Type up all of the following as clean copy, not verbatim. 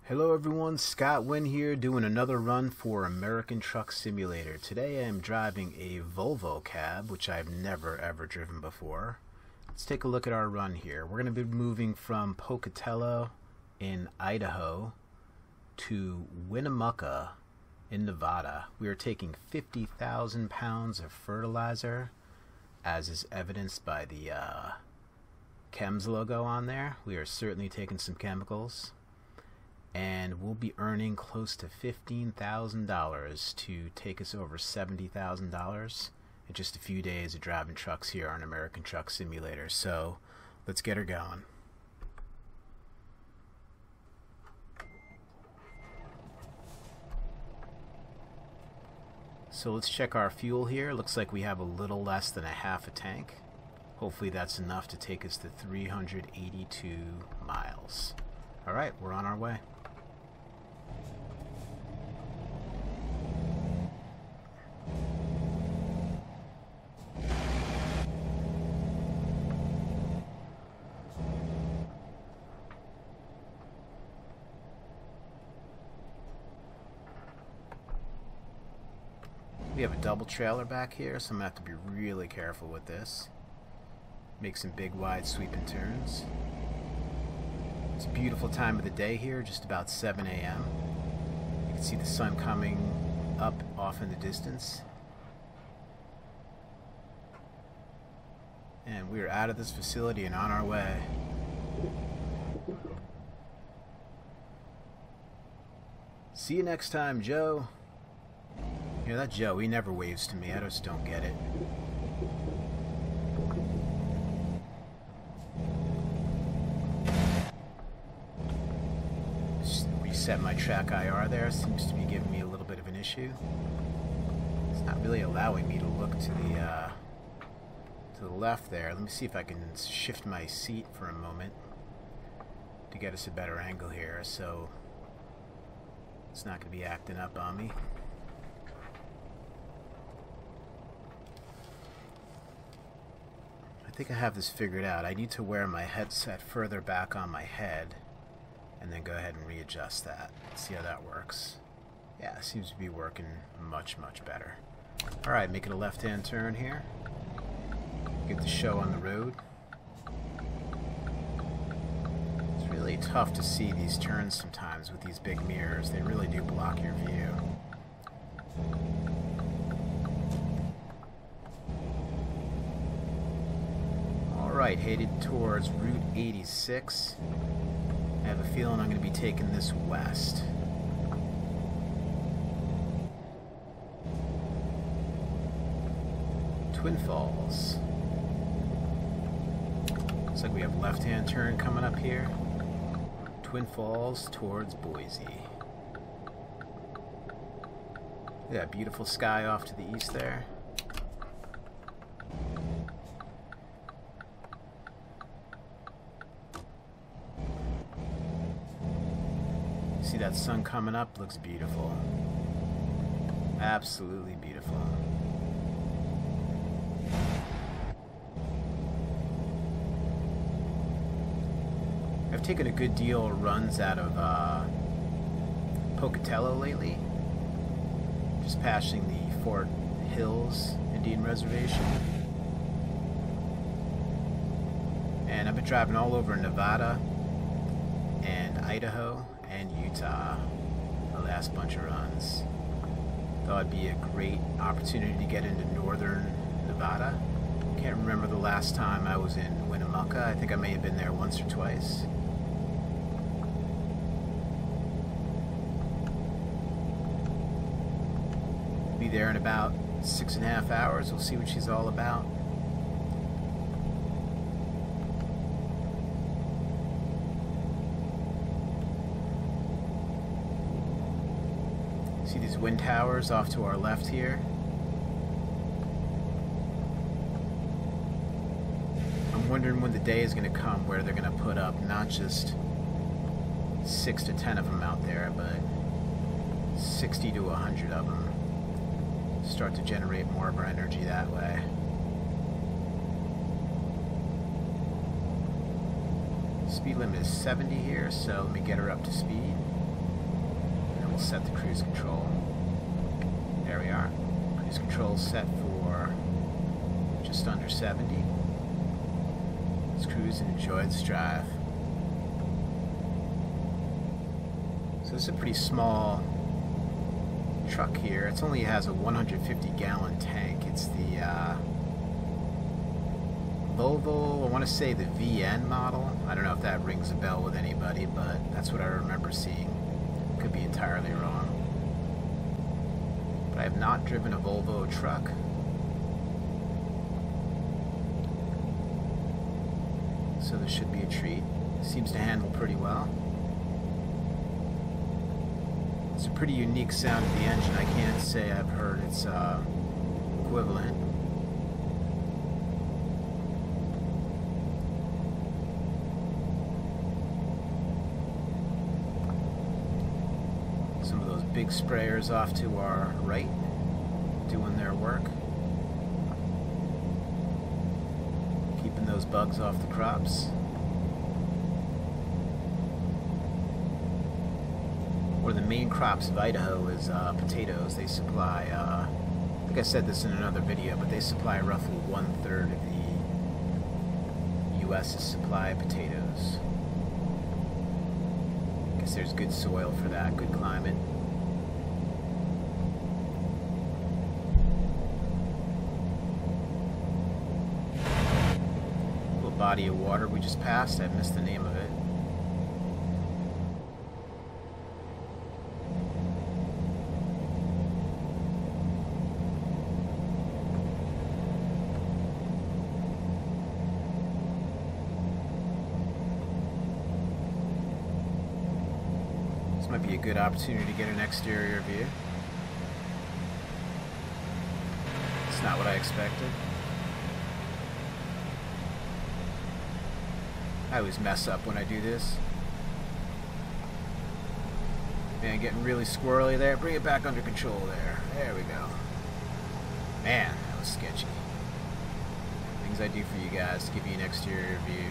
Hello everyone, Scott Wynn here doing another run for American Truck Simulator. Today I am driving a Volvo cab, which I've never ever driven before. Let's take a look at our run here. We're going to be moving from Pocatello in Idaho to Winnemucca in Nevada. We are taking 50,000 pounds of fertilizer, as is evidenced by the Chems logo on there. We are certainly taking some chemicals. And we'll be earning close to $15,000 to take us over $70,000 in just a few days of driving trucks here on American Truck Simulator. So let's get her going. So let's check our fuel here. Looks like we have a little less than a half a tank. Hopefully that's enough to take us to 382 miles. Alright, we're on our way. We have a double trailer back here, so I'm going to have to be really careful with this. Make some big wide sweeping turns. It's a beautiful time of the day here, just about 7 a.m. You can see the sun coming up off in the distance. And we're out of this facility and on our way. See you next time, Joe. You know, that Joe, he never waves to me. I just don't get it. Just reset my track IR there. Seems to be giving me a little bit of an issue. It's not really allowing me to look to the left there. Let me see if I can shift my seat for a moment to get us a better angle here, so it's not going to be acting up on me. I think I have this figured out. I need to wear my headset further back on my head and then go ahead and readjust that. See how that works. Yeah, it seems to be working much better. Alright, making a left-hand turn here. Get the show on the road. It's really tough to see these turns sometimes with these big mirrors. They really do block your view. Alright, headed towards Route 86. I have a feeling I'm going to be taking this west. Twin Falls. Looks like we have left-hand turn coming up here. Twin Falls towards Boise. Look at that beautiful sky off to the east there. See that sun coming up? Looks beautiful. Absolutely beautiful. I've taken a good deal of runs out of Pocatello lately. Just passing the Fort Hills Indian Reservation. And I've been driving all over Nevada and Idaho and Utah the last bunch of runs. Thought it'd be a great opportunity to get into northern Nevada. Can't remember the last time I was in Winnemucca. I think I may have been there once or twice. Be there in about 6.5 hours. We'll see what she's all about. See these wind towers off to our left here? I'm wondering when the day is going to come where they're going to put up not just 6 to 10 of them out there, but 60 to 100 of them. Start to generate more of our energy that way. Speed limit is 70 here, so let me get her up to speed. we'll set the cruise control. There we are. Cruise control set for just under 70. Let's cruise and enjoy this drive. So this is a pretty small truck here. It only has a 150-gallon tank. It's the Volvo, I want to say the VN model. I don't know if that rings a bell with anybody, but that's what I remember seeing. Could be entirely wrong. But I have not driven a Volvo truck. So this should be a treat. Seems to handle pretty well. It's a pretty unique sound of the engine. I can't say I've heard its equivalent. Some of those big sprayers off to our right doing their work. Keeping those bugs off the crops. One of the main crops of Idaho is potatoes. They supply, I think I said this in another video, but they supply roughly 1/3 of the U.S.'s supply of potatoes. I guess there's good soil for that, good climate. Little body of water we just passed, I missed the name of it. Might be a good opportunity to get an exterior view. It's not what I expected. I always mess up when I do this. Man, getting really squirrely there. Bring it back under control there. There we go. Man, that was sketchy. Things I do for you guys to give you an exterior view.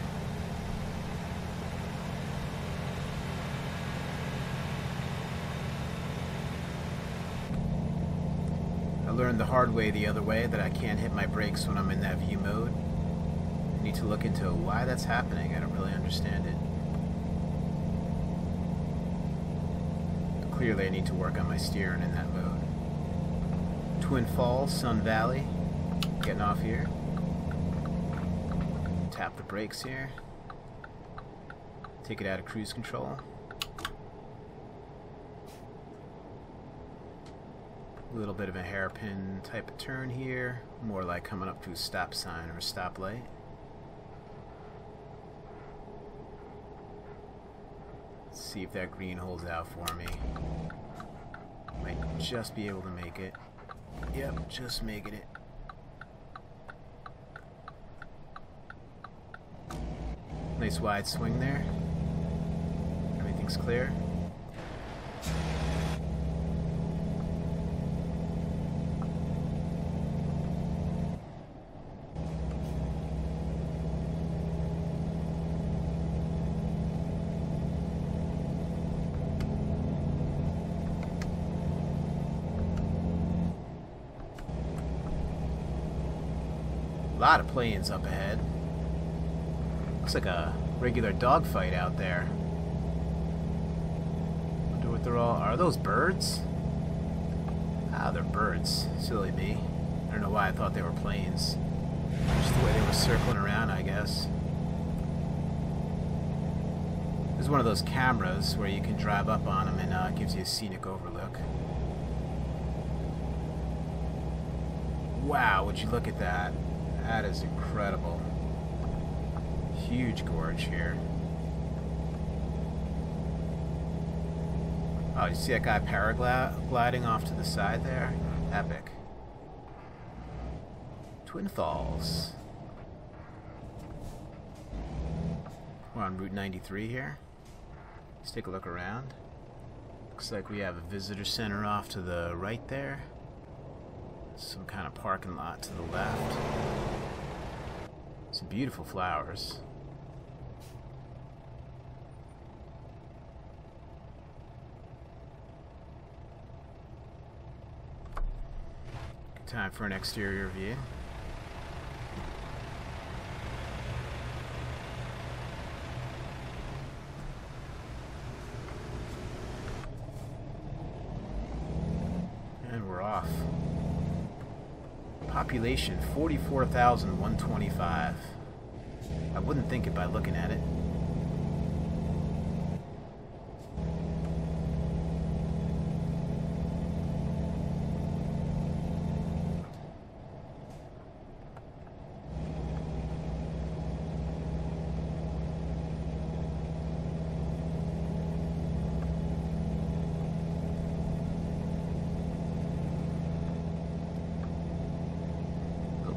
I learned the hard way the other way that I can't hit my brakes when I'm in that view mode. I need to look into why that's happening. I don't really understand it. But clearly I need to work on my steering in that mode. Twin Falls, Sun Valley. Getting off here. Tap the brakes here. Take it out of cruise control. A little bit of a hairpin type of turn here, more like coming up to a stop sign or a stoplight. Let's see if that green holds out for me. Might just be able to make it. Yep, just making it. Nice wide swing there. Everything's clear. A lot of planes up ahead. Looks like a regular dogfight out there. Wonder what they're all... Are those birds? Ah, they're birds. Silly me. I don't know why I thought they were planes. Just the way they were circling around, I guess. There's one of those cameras where you can drive up on them and it gives you a scenic overlook. Wow, would you look at that? That is incredible. Huge gorge here. Oh, you see that guy paragliding off to the side there? Epic. Twin Falls. We're on Route 93 here. Let's take a look around. Looks like we have a visitor center off to the right there. Some kind of parking lot to the left. Some beautiful flowers. Time for an exterior view. And we're off. Population 44,125. I wouldn't think it by looking at it.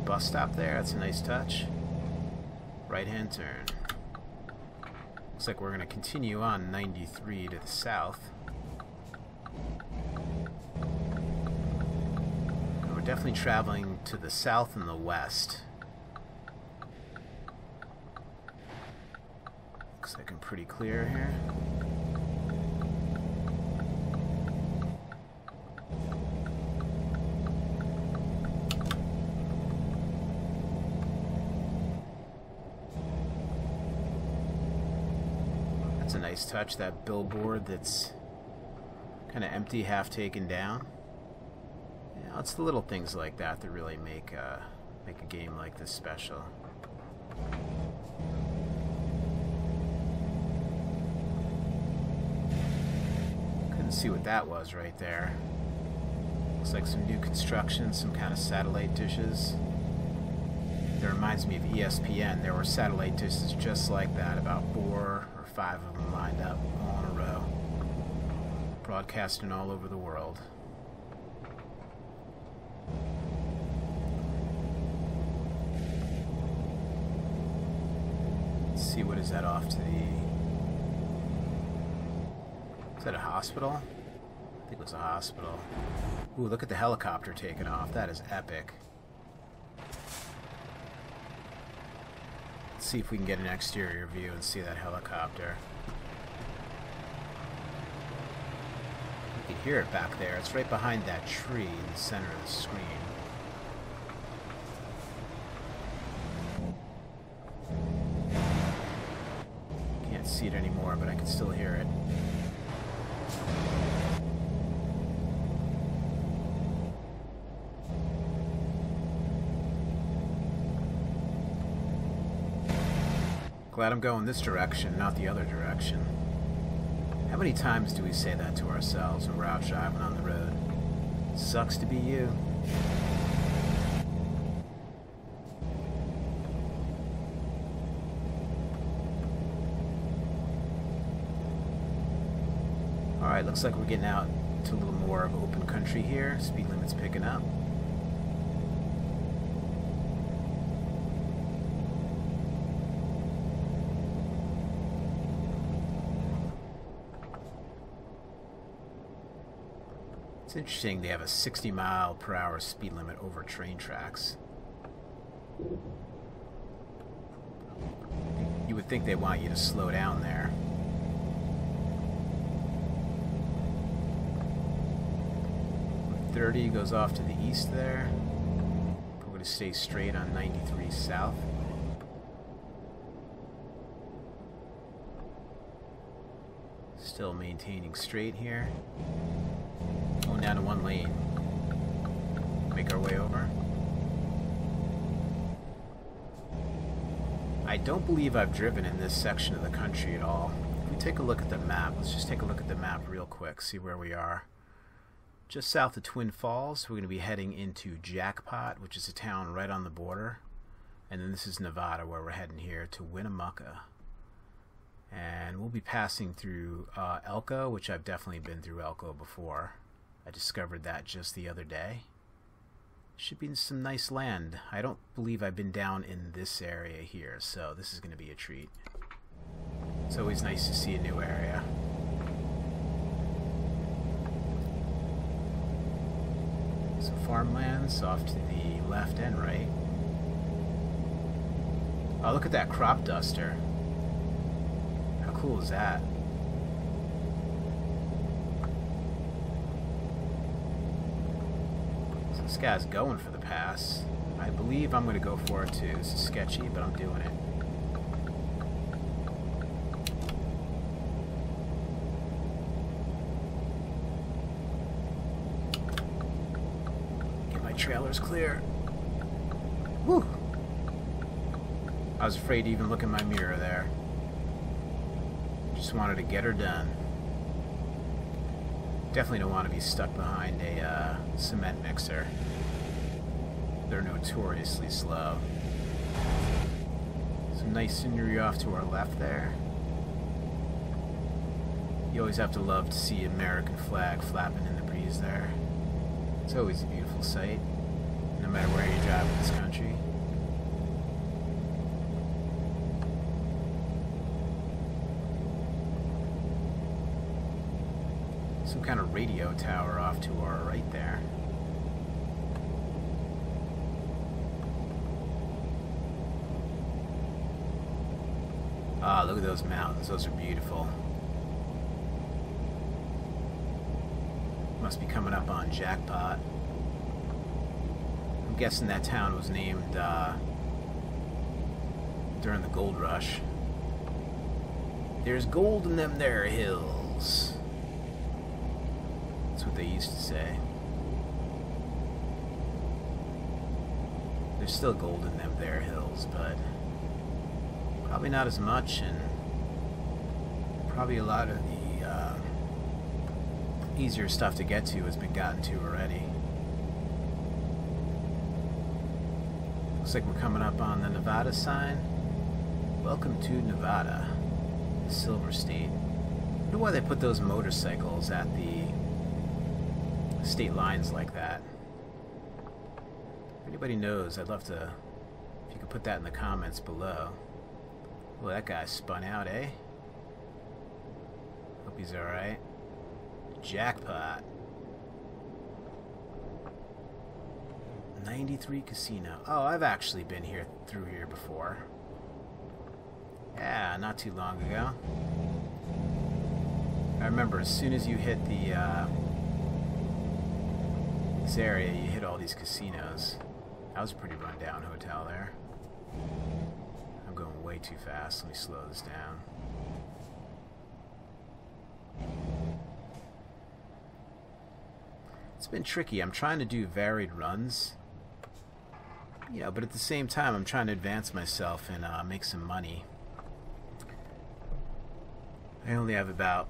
Bus stop there, that's a nice touch. Right hand turn. Looks like we're going to continue on 93 to the south. And we're definitely traveling to the south and the west. Looks like I'm pretty clear here. A nice touch, that billboard that's kind of empty, half taken down. You know, it's the little things like that that really make a game like this special. Couldn't see what that was right there. Looks like some new construction, some kind of satellite dishes. That reminds me of ESPN. There were satellite dishes just like that, about 4 or 5 of them lined up all in a row, broadcasting all over the world. Let's see, what is that off to the... Is that a hospital? I think it was a hospital. Ooh, look at the helicopter taking off. That is epic. See if we can get an exterior view and see that helicopter. You can hear it back there. It's right behind that tree in the center of the screen. Can't see it anymore, but I can still hear it. Glad I'm going this direction, not the other direction. How many times do we say that to ourselves when we're out driving on the road? Sucks to be you. Alright, looks like we're getting out to a little more of open country here. Speed limit's picking up. It's interesting they have a 60-mile-per-hour speed limit over train tracks. You would think they want you to slow down there. .30 goes off to the east there. We're going to stay straight on 93 south. Still maintaining straight here. Going down to one lane. Make our way over. I don't believe I've driven in this section of the country at all. If we take a look at the map, let's just take a look at the map real quick, see where we are. Just south of Twin Falls, we're going to be heading into Jackpot, which is a town right on the border. And then this is Nevada, where we're heading here to Winnemucca. And we'll be passing through Elko, which I've definitely been through Elko before. I discovered that just the other day. Should be some nice land. I don't believe I've been down in this area here, so this is going to be a treat. It's always nice to see a new area. Some farmlands off to the left and right. Oh, look at that crop duster. How cool is that? This guy's going for the pass. I believe I'm going to go for it too. This is sketchy, but I'm doing it. Get my trailers clear. Whew! I was afraid to even look in my mirror there. Just wanted to get her done. Definitely don't want to be stuck behind a cement mixer. They're notoriously slow. Some nice scenery off to our left there. You always have to love to see American flag flapping in the breeze there. It's always a beautiful sight, no matter where you drive in this country. Some kind of radio tower off to our right there. Ah, look at those mountains. Those are beautiful. Must be coming up on jackpot. I'm guessing that town was named during the gold rush. There's gold in them there hills. That's what they used to say. There's still gold in them there hills, but probably not as much, and probably a lot of the easier stuff to get to has been gotten to already. Looks like we're coming up on the Nevada sign. Welcome to Nevada, the Silver State. I wonder why they put those motorcycles at the state lines like that. If anybody knows, I'd love to, if you could put that in the comments below. Well, that guy spun out, eh? Hope he's alright. Jackpot. 93 Casino. Oh, I've actually been here through here before. Yeah, not too long ago. I remember as soon as you hit the this area, you hit all these casinos. That was a pretty run-down hotel there. I'm going way too fast. Let me slow this down. It's been tricky. I'm trying to do varied runs, you know, but at the same time I'm trying to advance myself and make some money. I only have about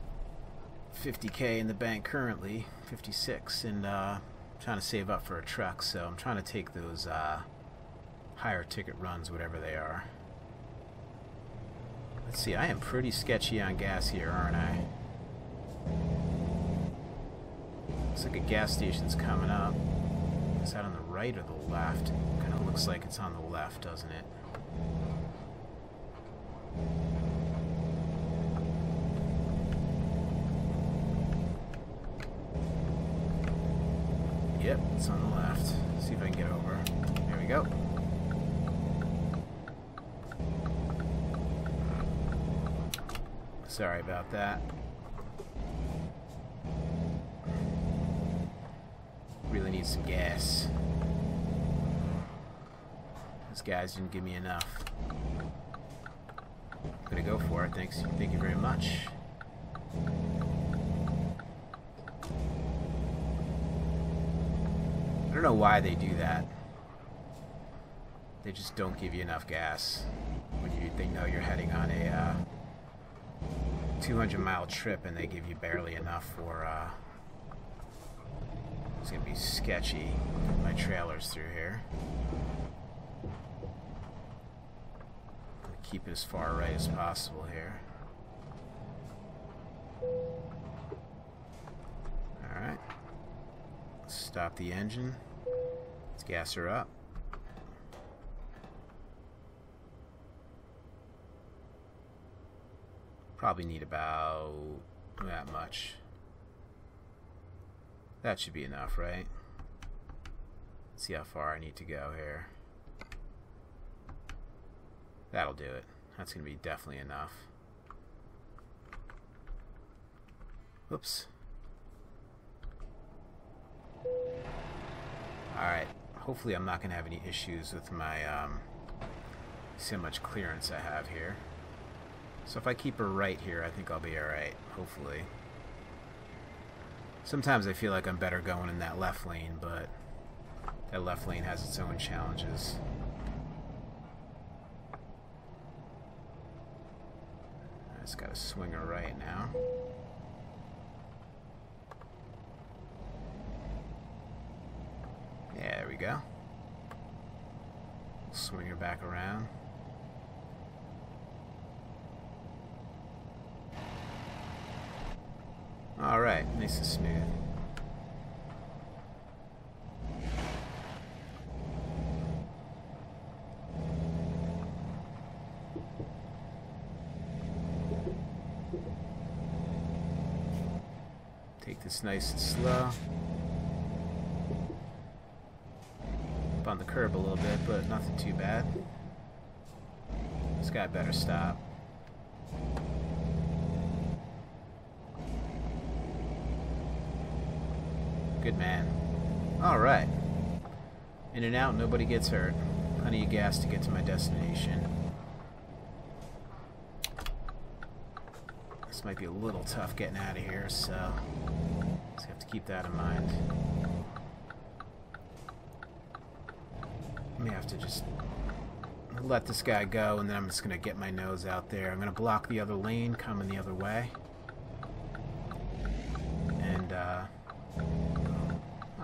50K in the bank currently, 56, and trying to save up for a truck, so I'm trying to take those higher ticket runs, whatever they are. Let's see, I am pretty sketchy on gas here, aren't I? Looks like a gas station's coming up. Is that on the right or the left? Kind of looks like it's on the left, doesn't it? Yep, it's on the left. Let's see if I can get over. There we go. Sorry about that. Really need some gas. Those guys didn't give me enough. I'm gonna go for it. Thanks. Thank you very much. I don't know why they do that. They just don't give you enough gas when they know you're heading on a 200-mile trip, and they give you barely enough for. It's gonna be sketchy. Get my trailers through here. I'm gonna keep it as far right as possible here. All right. Stop the engine. Let's gas her up. Probably need about that much. That should be enough, right? Let's see how far I need to go here. That'll do it. That's going to be definitely enough. Whoops. Alright, hopefully I'm not going to have any issues with my, see how much clearance I have here. So if I keep her right here, I think I'll be alright, hopefully. Sometimes I feel like I'm better going in that left lane, but that left lane has its own challenges. I just gotta swing her right now. Yeah, there we go. Swing her back around. Alright, nice and smooth. Take this nice and slow. Up on the curb a little bit, but nothing too bad. This guy better stop. Good man. Alright. In and out, nobody gets hurt. Plenty of gas to get to my destination. This might be a little tough getting out of here, so just have to keep that in mind. I may have to just let this guy go, and then I'm just going to get my nose out there. I'm going to block the other lane coming the other way. And, oh,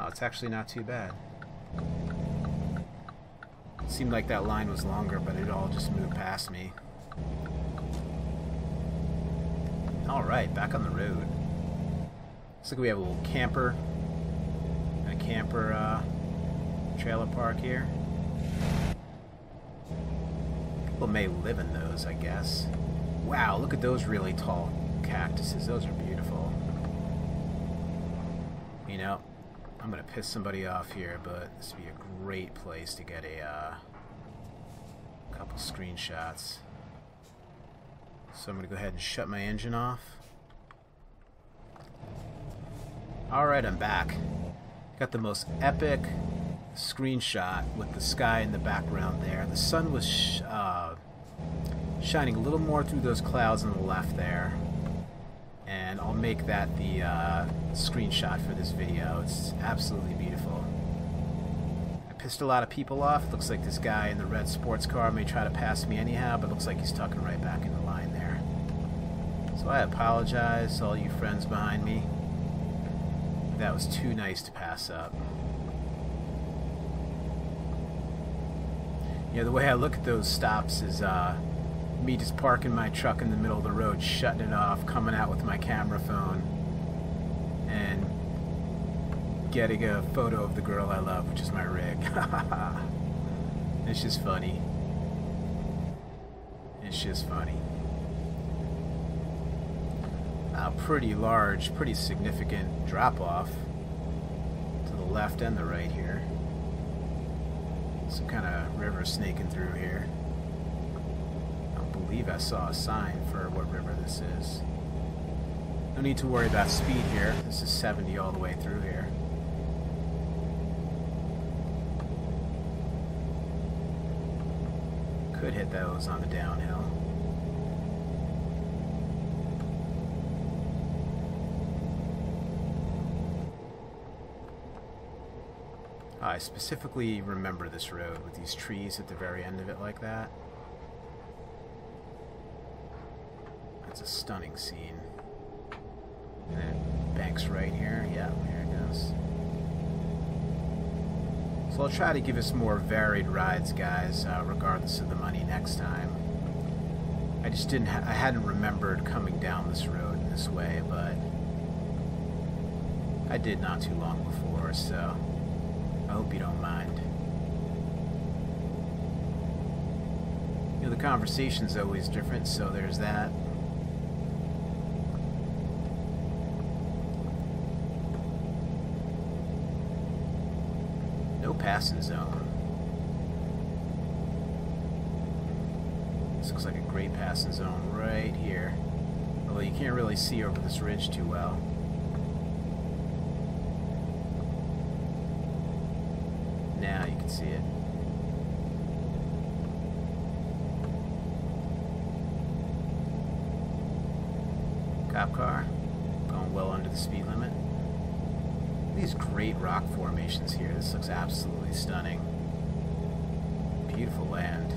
it's actually not too bad. It seemed like that line was longer, but it all just moved past me. Alright, back on the road. Looks like we have a little camper. And a camper trailer park here. People may live in those, I guess. Wow, look at those really tall cactuses. Those are beautiful. You know, I'm gonna piss somebody off here, but this would be a great place to get a couple screenshots. So I'm gonna go ahead and shut my engine off. Alright, I'm back. Got the most epic screenshot with the sky in the background there. The sun was shining a little more through those clouds on the left there. And I'll make that the screenshot for this video. It's absolutely beautiful. I pissed a lot of people off. It looks like this guy in the red sports car may try to pass me anyhow, but it looks like he's tucking right back in the line there. So I apologize to all you friends behind me. That was too nice to pass up. You know, the way I look at those stops is me just parking my truck in the middle of the road, shutting it off, coming out with my camera phone, and getting a photo of the girl I love, which is my rig. It's just funny. It's just funny. A pretty large, pretty significant drop-off to the left and the right here. Some kind of river snaking through here. I don't believe I saw a sign for what river this is. No need to worry about speed here. This is 70 all the way through here. Could hit those on the downhill. I specifically remember this road with these trees at the very end of it like that. That's a stunning scene. And then it banks right here. Yeah, here it goes. So I'll try to give us more varied rides, guys, regardless of the money next time. I just didn't I hadn't remembered coming down this road in this way, but I did not too long before, so I hope you don't mind. You know, the conversation's always different, so there's that. No passing zone. This looks like a great passing zone right here. Although you can't really see over this ridge too well. can see it. Cop car, going well under the speed limit. These great rock formations here. This looks absolutely stunning. Beautiful land.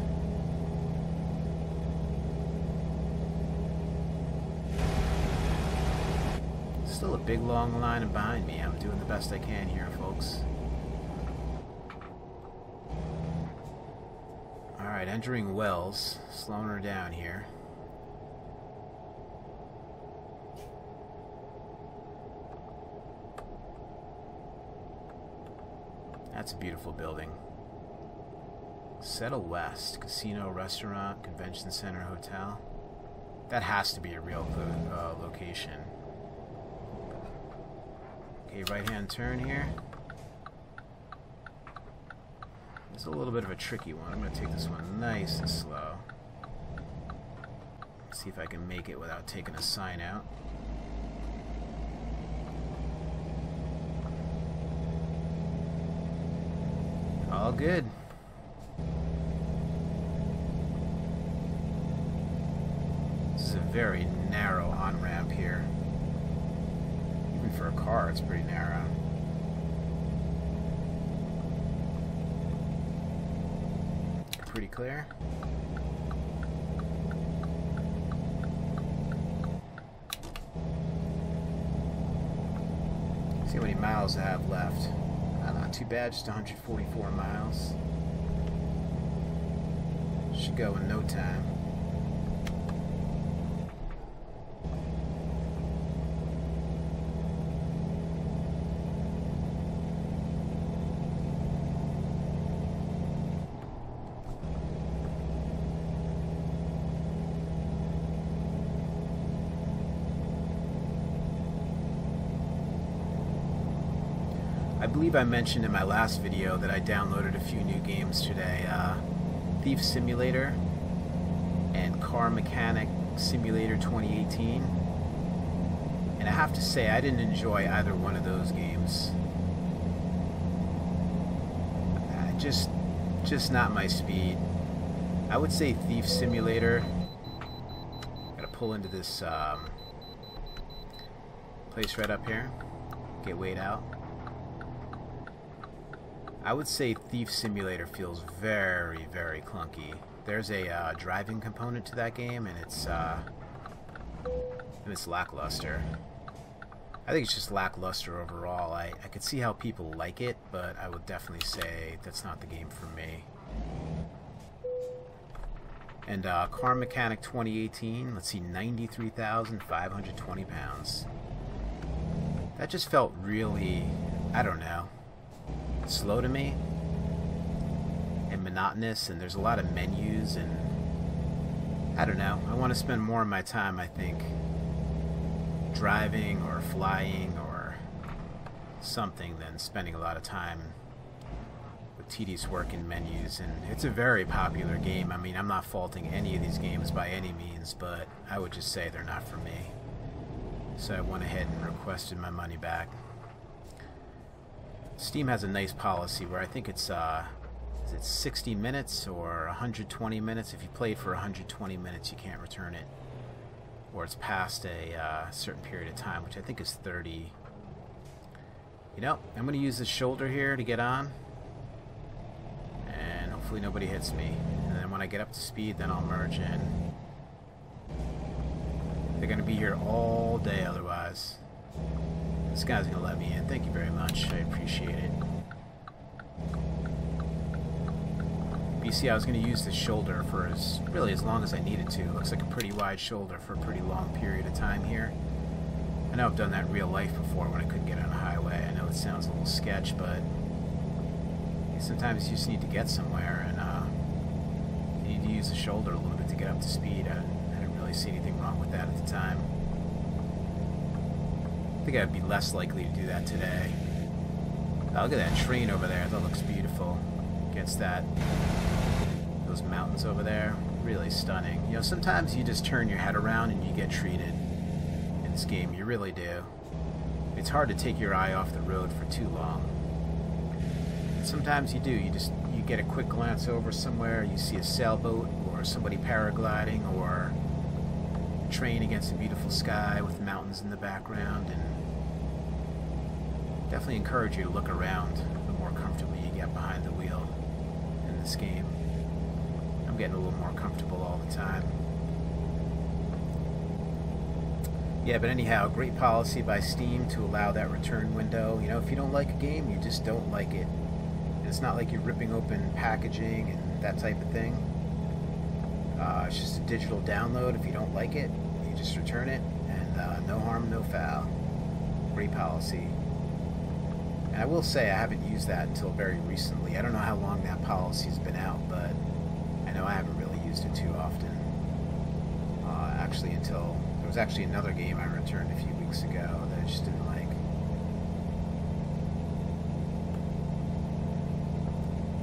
Still a big long line behind me. I'm doing the best I can here, folks. Alright, entering Wells. Slowing her down here. That's a beautiful building. Settle West. Casino, restaurant, convention center, hotel. That has to be a real location. Okay, right-hand turn here. It's a little bit of a tricky one. I'm going to take this one nice and slow. See if I can make it without taking a sign out. All good. This is a very narrow on-ramp here. Even for a car, it's pretty narrow. Pretty clear. See how many miles I have left. Not too bad, just 144 miles. Should go in no time. I believe I mentioned in my last video that I downloaded a few new games today. Thief Simulator and Car Mechanic Simulator 2018. And I have to say, I didn't enjoy either one of those games. Just not my speed. I would say Thief Simulator. Gotta pull into this place right up here. Get weighed out. I would say Thief Simulator feels very, very clunky. There's a driving component to that game, and it's lackluster. I think it's just lackluster overall. I could see how people like it, but I would definitely say that's not the game for me. And Car Mechanic 2018, let's see, 93,520 pounds. That just felt really, I don't know, slow to me and monotonous, and there's a lot of menus, and I don't know, I want to spend more of my time, I think, driving or flying or something than spending a lot of time with tedious work in menus. And it's a very popular game. I mean, I'm not faulting any of these games by any means, but I would just say they're not for me. So I went ahead and requested my money back. Steam has a nice policy where I think it's is it 60 minutes or 120 minutes? If you played for 120 minutes, you can't return it, or it's past a certain period of time, which I think is 30. You know, I'm going to use this shoulder here to get on, and hopefully nobody hits me. And then when I get up to speed, then I'll merge in. They're going to be here all day otherwise. This guy's going to let me in. Thank you very much. I appreciate it. But you see, I was going to use this shoulder for really as long as I needed to. It looks like a pretty wide shoulder for a pretty long period of time here. I know I've done that in real life before when I couldn't get on a highway. I know it sounds a little sketch, but sometimes you just need to get somewhere, and you need to use the shoulder a little bit to get up to speed. I didn't really see anything wrong with that at the time. I think I'd be less likely to do that today. Oh, look at that train over there. That looks beautiful against those mountains over there. Really stunning. You know, sometimes you just turn your head around and you get treated in this game. You really do. It's hard to take your eye off the road for too long. And sometimes you do. You just get a quick glance over somewhere, you see a sailboat or somebody paragliding or a train against a beautiful sky with mountains in the background, and definitely encourage you to look around the more comfortable you get behind the wheel in this game. I'm getting a little more comfortable all the time. Yeah, but anyhow, great policy by Steam to allow that return window. You know, if you don't like a game, you just don't like it. And it's not like you're ripping open packaging and that type of thing. It's just a digital download. If you don't like it, you just return it, and no harm, no foul. Great policy. And I will say I haven't used that until very recently. I don't know how long that policy's been out, but I know I haven't really used it too often. Actually, until there was actually another game I returned a few weeks ago that I just didn't like.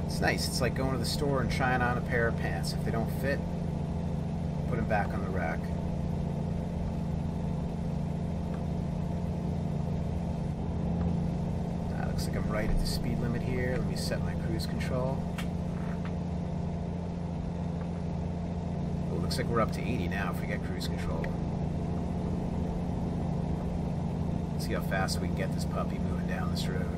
It's nice. It's like going to the store and trying on a pair of pants. If they don't fit, put them back on the rack. Looks like I'm right at the speed limit here. Let me set my cruise control. Oh, looks like we're up to 80 now if we get cruise control. Let's see how fast we can get this puppy moving down this road.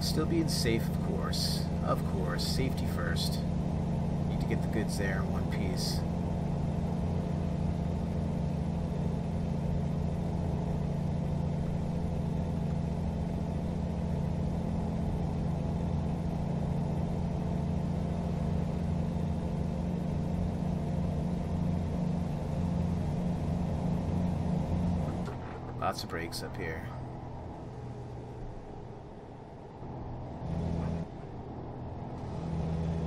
Still being safe, of course. Of course, safety first. Need to get the goods there in one piece. Lots of brakes up here.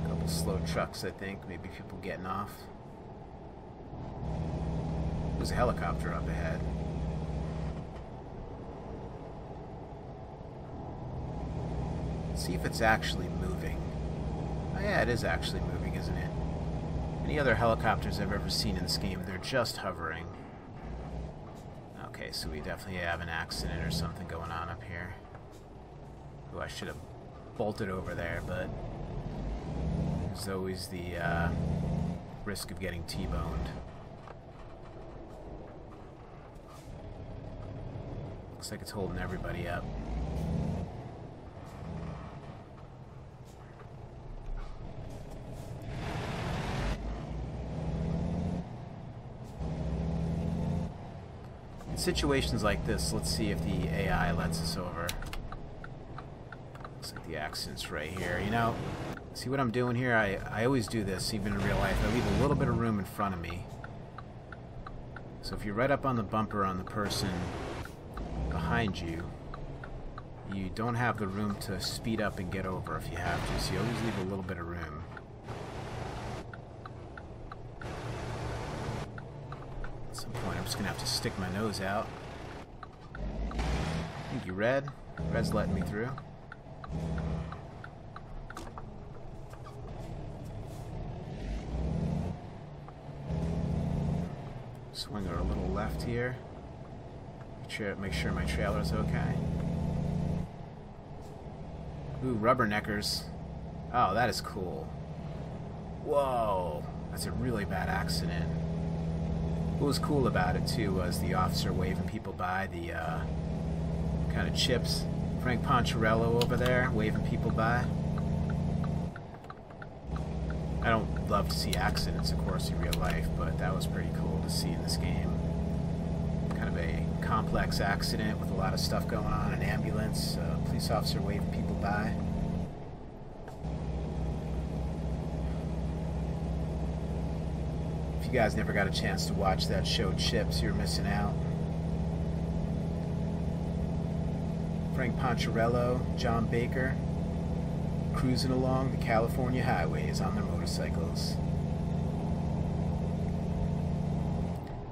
A couple slow trucks, I think. Maybe people getting off. There's a helicopter up ahead. Let's see if it's actually moving. Oh yeah, it is actually moving, isn't it? Any other helicopters I've ever seen in this game, they're just hovering. Okay, so we definitely have an accident or something going on up here. Oh, I should have bolted over there, but there's always the risk of getting T-boned. Looks like it's holding everybody up. In situations like this, let's see if the AI lets us over. Looks like the accident's right here. You know, see what I'm doing here? I always do this, even in real life. I leave a little bit of room in front of me. So if you're right up on the bumper on the person behind you, you don't have the room to speed up and get over if you have to. So you always leave a little bit of room. At some point I'm just gonna have to stick my nose out. Thank you, Red. Red's letting me through. Swing her a little left here. Make sure my trailer's okay. Ooh, rubberneckers. Oh, that is cool. Whoa, that's a really bad accident. What was cool about it too was the officer waving people by, the kind of chips. Frank Poncherello over there waving people by. I don't love to see accidents, of course, in real life, but that was pretty cool to see in this game. Kind of a complex accident with a lot of stuff going on, an ambulance, a police officer waving people by. If you guys never got a chance to watch that show Chips, you're missing out. Frank Poncherello, John Baker, cruising along the California highways on their motorcycles.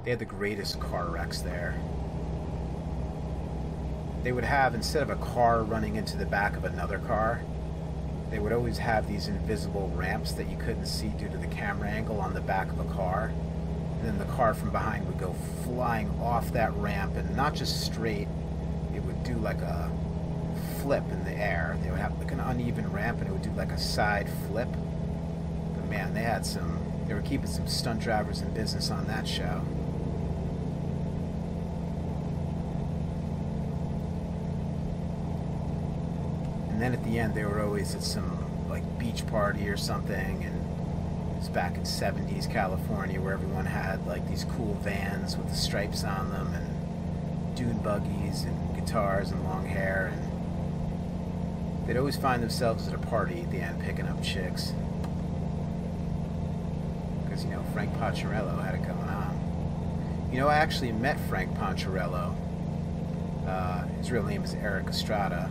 They had the greatest car wrecks there. They would have, instead of a car running into the back of another car, they would always have these invisible ramps that you couldn't see due to the camera angle on the back of a car. And then the car from behind would go flying off that ramp, and not just straight, it would do like a flip in the air. They would have like an uneven ramp, and it would do like a side flip. But man, they were keeping some stunt drivers in business on that show. And then at the end, they were always at some like beach party or something, and it was back in 70s California, where everyone had like these cool vans with the stripes on them, and dune buggies and guitars and long hair, and they'd always find themselves at a party at the end picking up chicks, because, you know, Frank Poncherello had it going on. You know, I actually met Frank Poncherello. His real name is Eric Estrada.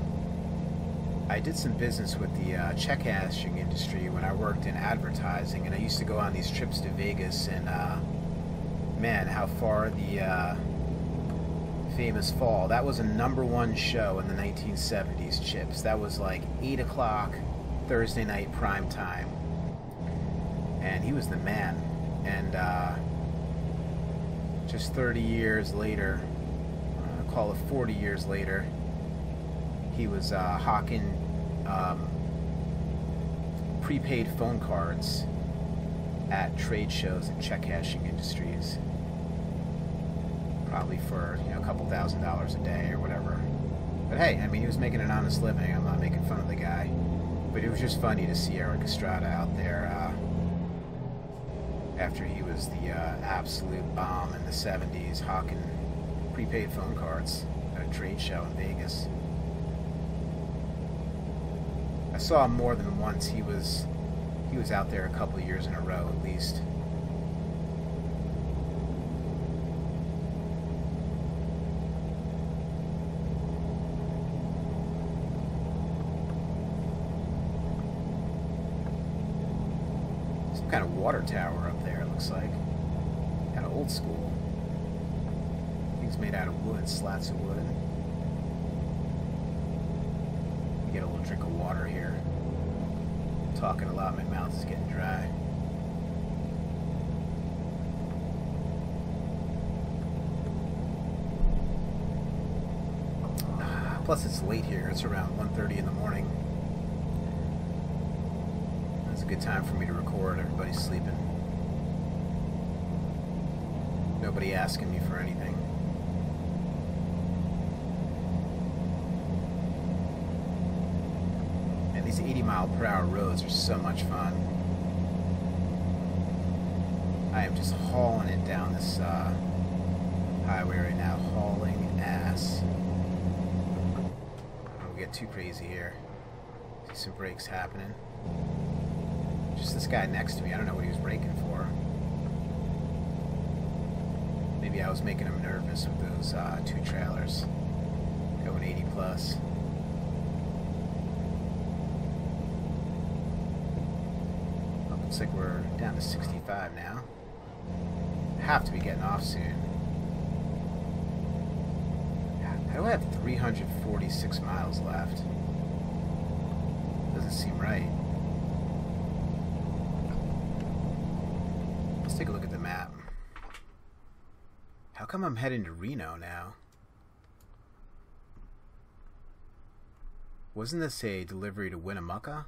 I did some business with the check cashing industry when I worked in advertising, and I used to go on these trips to Vegas, and man, how far the famous Fall. That was a #1 show in the 1970s, Chips. That was like 8 o'clock Thursday night prime time, and he was the man. And just 30 years later, call it 40 years later, he was hawking prepaid phone cards at trade shows and check cashing industries, probably for, you know, a couple $1,000s a day or whatever. But hey, I mean, he was making an honest living. I'm not making fun of the guy, but it was just funny to see Eric Estrada out there after he was the absolute bomb in the 70s, hawking prepaid phone cards at a trade show in Vegas. I saw him more than once. He was out there a couple of years in a row at least. Some kind of water tower up there, it looks like. Kind of old school. Things made out of wood, slats of wood. Get a little drink of water here. I'm talking a lot, my mouth is getting dry. Plus it's late here, it's around 1:30 in the morning. It's a good time for me to record, everybody's sleeping. Nobody asking me for anything. These 80-mile-per-hour roads are so much fun. I am just hauling it down this highway right now, hauling ass. I don't get too crazy here. See some brakes happening. Just this guy next to me, I don't know what he was braking for. Maybe I was making him nervous with those 2 trailers going 80 plus. Looks like we're down to 65 now. Have to be getting off soon. How do I have 346 miles left? Doesn't seem right. Let's take a look at the map. How come I'm heading to Reno now? Wasn't this a delivery to Winnemucca?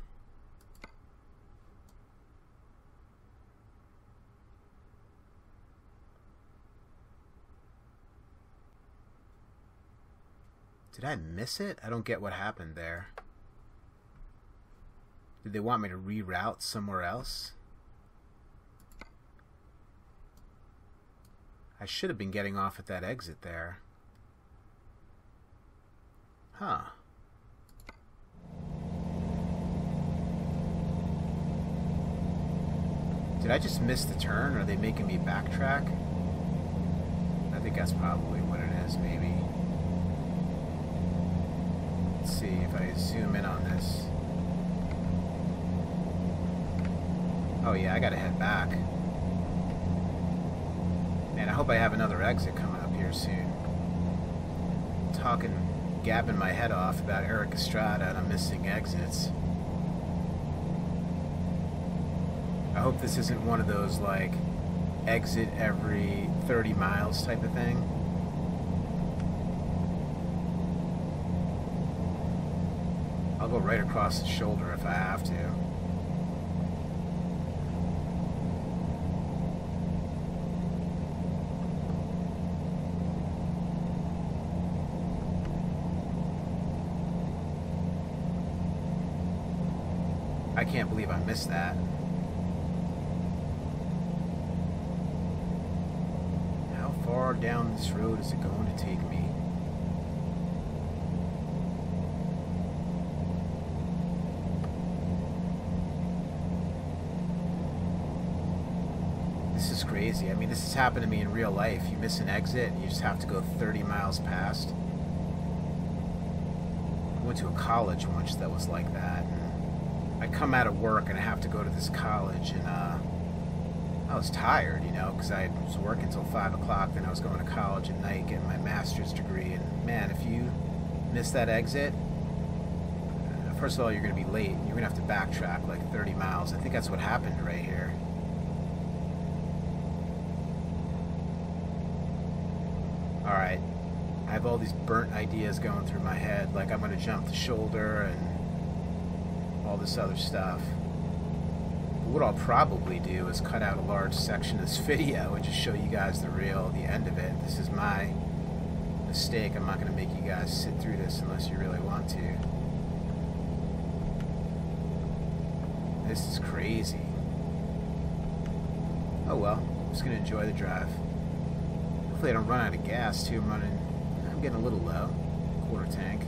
Did I miss it? I don't get what happened there. Did they want me to reroute somewhere else? I should have been getting off at that exit there. Huh. Did I just miss the turn? Or are they making me backtrack? I think that's probably what it is, maybe. Let's see if I zoom in on this. Oh yeah, I gotta head back. Man, I hope I have another exit coming up here soon. Gabbing my head off about Eric Estrada and I'm missing exits. I hope this isn't one of those, like, exit every 30 miles type of thing. I'll go right across the shoulder if I have to. I can't believe I missed that. How far down this road is it going to take me? This is crazy. I mean, this has happened to me in real life. You miss an exit and you just have to go 30 miles past. I went to a college once that was like that. I come out of work and I have to go to this college, and I was tired, you know, because I was working till 5 o'clock, then I was going to college at night getting my master's degree, and man, if you miss that exit, first of all, you're going to be late, and you're going to have to backtrack like 30 miles. I think that's what happened right here. Alright, I have all these burnt ideas going through my head, like I'm going to jump the shoulder and all this other stuff. But what I'll probably do is cut out a large section of this video and just show you guys the end of it. This is my mistake. I'm not going to make you guys sit through this unless you really want to. This is crazy. Oh well, I'm just going to enjoy the drive. Hopefully I don't run out of gas too. I'm getting a little low. Quarter tank.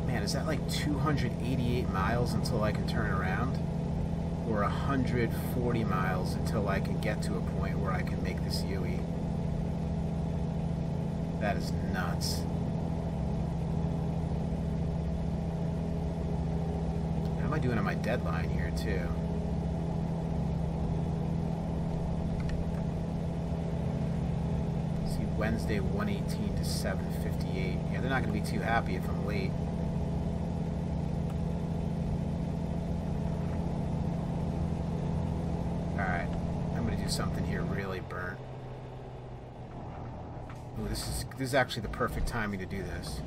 Man, is that like 288 miles until I can turn around? Or 140 miles until I can get to a point where I can make this UE? That is nuts. How am I doing on my deadline here too? See, Wednesday 118 to 7:58. Yeah, they're not going to be too happy if I'm late. Alright, I'm going to do something here really burnt. Ooh, this is actually the perfect timing to do this.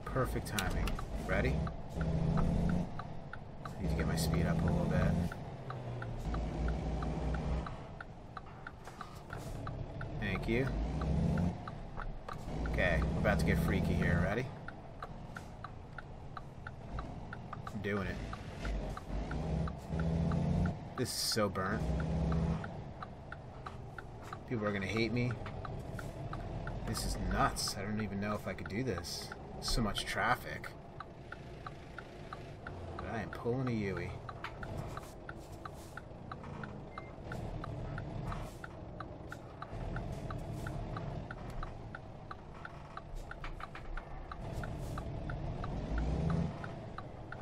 Perfect timing. Ready? I need to get my speed up a little bit. Thank you. Okay, we're about to get freaky here. Ready? I'm doing it. This is so burnt. People are gonna hate me. This is nuts. I don't even know if I could do this. So much traffic. But I am pulling a UE.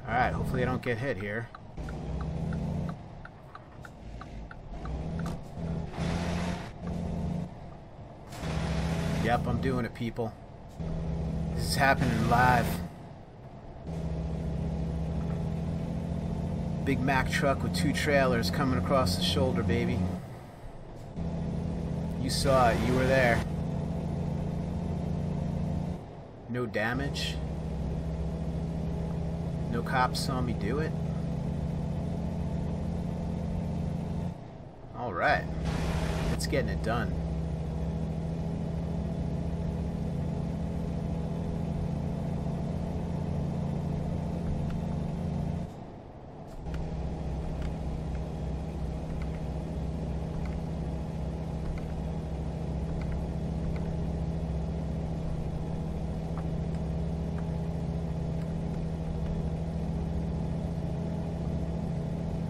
Alright, hopefully I don't get hit here. Yep, I'm doing it, people. This is happening live. Big Mack truck with 2 trailers coming across the shoulder, baby. You saw it, you were there. No damage. No cops saw me do it. Alright. It's getting it done.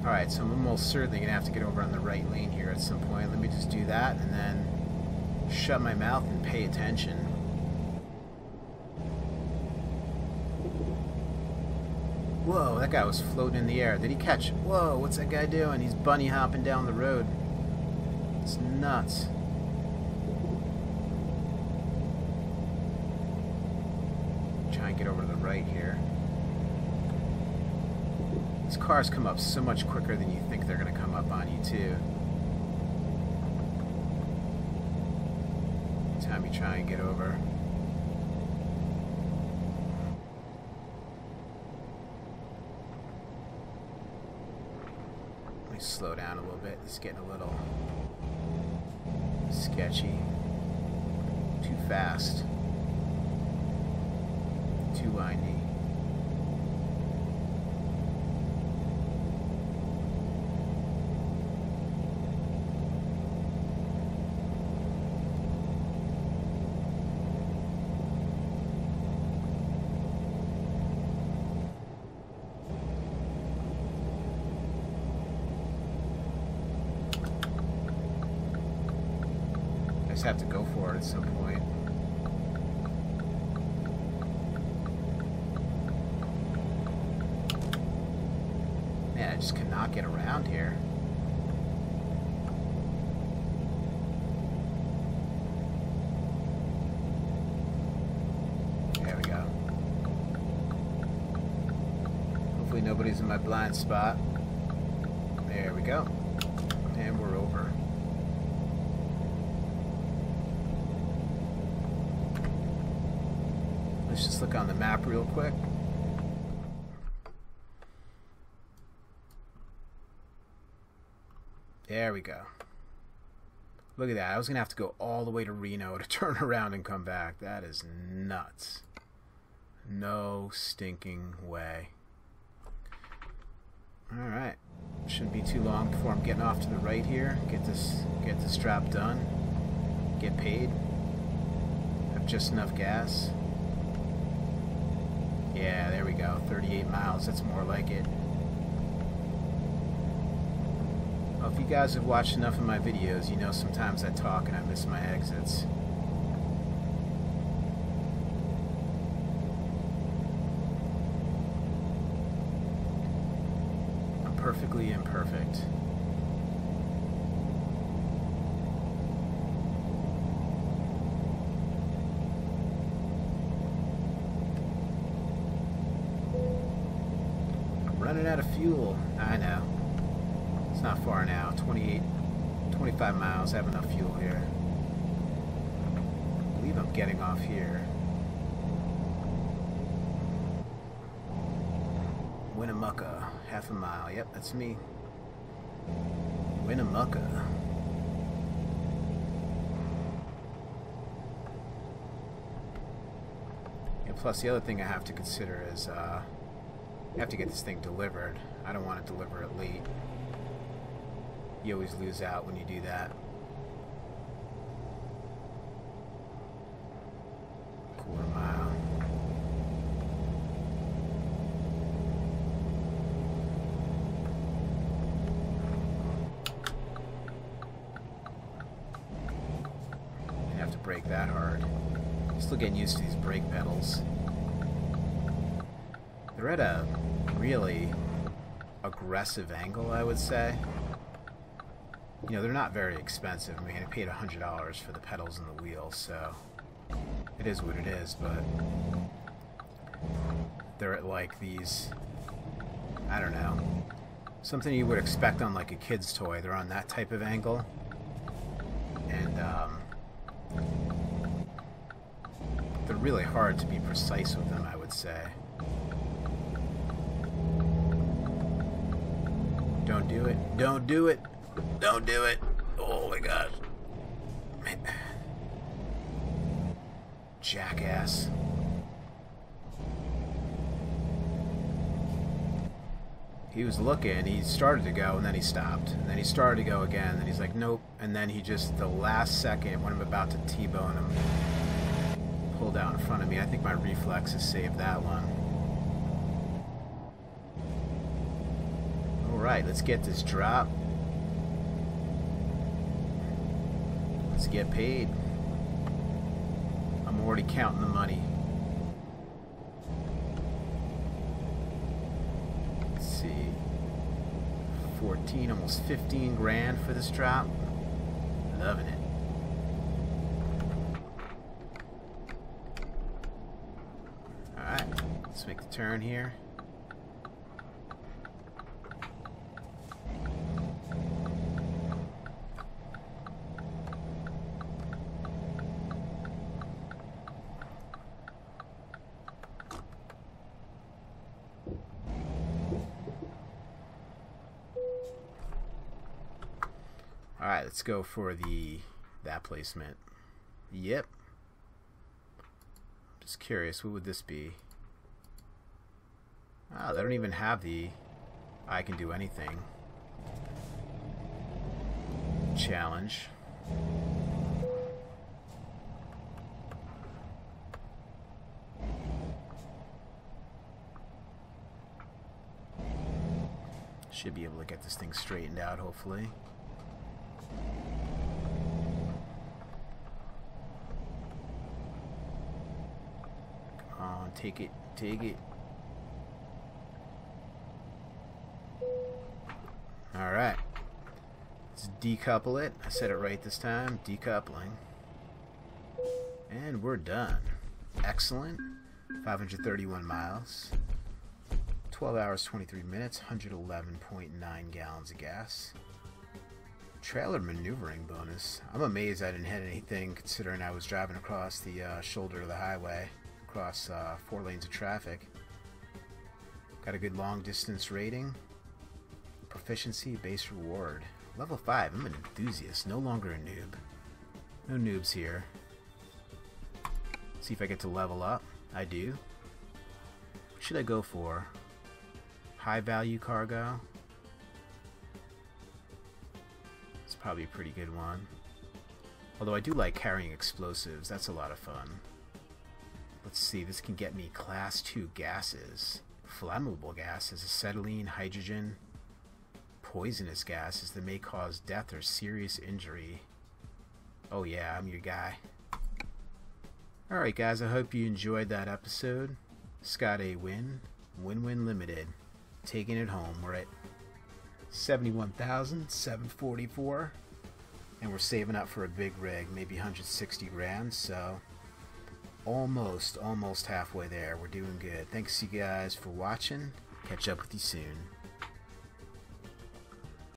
Alright, so I'm almost certainly going to have to get over on the right lane here at some point. Let me just do that and then shut my mouth and pay attention. Whoa, that guy was floating in the air. Did he catch? Whoa, what's that guy doing? He's bunny hopping down the road. It's nuts. Try and get over to the right here. These cars come up so much quicker than you think they're going to come up on you, too. time you try and get over. Let me slow down a little bit. It's getting a little sketchy. Too fast. Too windy. Just have to go for it at some point. Man, I just cannot get around here. There we go. Hopefully nobody's in my blind spot. There we go. And we're over. Let's just look on the map real quick. There we go. Look at that. I was going to have to go all the way to Reno to turn around and come back. That is nuts. No stinking way. Alright. Shouldn't be too long before I'm getting off to the right here. Get this drop done. Get paid. Have just enough gas. Yeah, there we go. 38 miles. That's more like it. Well, if you guys have watched enough of my videos, you know sometimes I talk and I miss my exits. I'm perfectly imperfect. Running out of fuel. I know. It's not far now. 25 miles. I have enough fuel here. I believe I'm getting off here. Winnemucca. Half a mile. Yep, that's me. Winnemucca. And plus the other thing I have to consider is I have to get this thing delivered. I don't want to deliver it late. You always lose out when you do that. Quarter mile. You have to brake that hard. Still getting used to these brake pedals. They're at a really aggressive angle, I would say. You know, they're not very expensive. I mean, I paid $100 for the pedals and the wheel, so it is what it is, but they're at like these, I don't know, something you would expect on like a kid's toy. They're on that type of angle, and they're really hard to be precise with them, I would say. Don't do it. Don't do it. Don't do it. Oh my gosh. Man. Jackass. He was looking, he started to go, and then he stopped. And then he started to go again, and then he's like, nope. And then he just, the last second, when I'm about to T-bone him, pulled out in front of me. I think my reflexes saved that one. Alright, let's get this drop. Let's get paid. I'm already counting the money. Let's see. 14, almost 15 grand for this drop. Loving it. Alright, let's make the turn here. Alright, let's go for that placement. Yep. Just curious, what would this be? Oh, they don't even have the I can do anything challenge. Should be able to get this thing straightened out, hopefully. Come on, take it, take it. Alright. Let's decouple it. I said it right this time. Decoupling. And we're done. Excellent. 531 miles. 12 hours, 23 minutes, 111.9 gallons of gas. Trailer maneuvering bonus. I'm amazed I didn't hit anything considering I was driving across the shoulder of the highway, across 4 lanes of traffic. Got a good long distance rating. Proficiency, base reward. Level 5, I'm an enthusiast, no longer a noob. No noobs here. See if I get to level up. I do. What should I go for? High value cargo. It's probably a pretty good one. Although I do like carrying explosives. That's a lot of fun. Let's see. This can get me class 2 gases. Flammable gases. Acetylene, hydrogen. Poisonous gases that may cause death or serious injury. Oh yeah, I'm your guy. Alright guys, I hope you enjoyed that episode. Scott A. Win. Win-Win Limited. Taking it home. We're at 71,744 and we're saving up for a big rig, maybe 160 grand, so almost halfway there. We're doing good. Thanks you guys for watching. Catch up with you soon.